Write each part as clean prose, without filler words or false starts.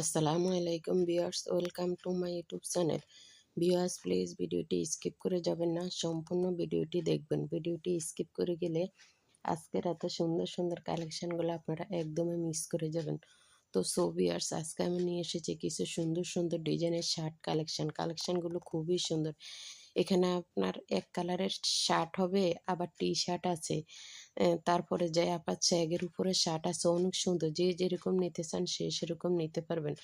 আসসালামু আলাইকুম viewers, welcome to my YouTube channel. Viewers, please ভিডিওটি স্কিপ করে যাবেন না, সম্পূর্ণ ভিডিওটি দেখবেন। ভিডিওটি স্কিপ করে গেলে আজকের এত সুন্দর সুন্দর কালেকশনগুলো আপনারা একদমই মিস করে যাবেন। তো ভিউয়ার্স, আজকে আমি নিয়ে এসেছি কিছু সুন্দর সুন্দর ডিজাইনের শার্ট কালেকশনগুলো খুবই সুন্দর। এখানে আপনার এক কালারের শার্ট হবে, আবার টি শার্ট আছে, তারপরে যে আপনার চেগের উপরে শার্ট আছে, অনেক সুন্দর। যে যেরকম নিতে চান সে সেরকম নিতে পারবেন।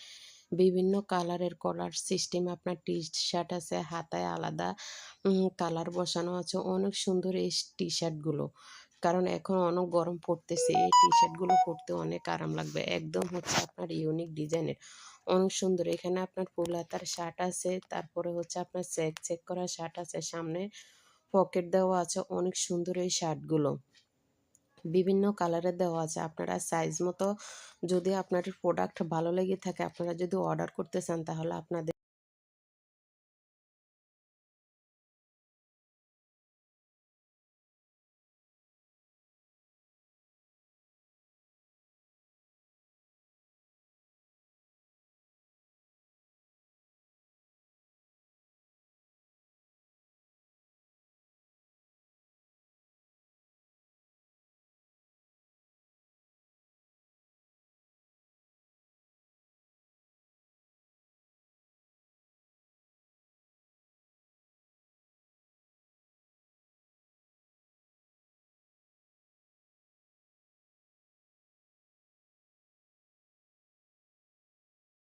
বিভিন্ন কালারের কলার সিস্টেম আপনার টি শার্ট আছে, হাতায় আলাদা কালার বসানো আছে। অনেক সুন্দর এই টি শার্টগুলো, কারণ এখন অনেক গরম পড়তেছে, এই টি শার্টগুলো পরতে অনেক আরাম লাগবে। একদম হচ্ছে আপনার ইউনিক ডিজাইনের, অনেক সুন্দর। এখানে আপনার ফুল হাতার শার্ট আছে, তারপরে হচ্ছে আপনার চেক চেক করা শার্ট আছে, সামনে পকেট দেওয়া আছে। অনেক সুন্দর এই শার্টগুলো, বিভিন্ন কালারের দেওয়া আছে। আপনারা সাইজ মতো, যদি আপনাদের প্রোডাক্ট ভালো লেগে থাকে, আপনারা যদি অর্ডার করতে চান, তাহলে আপনাদের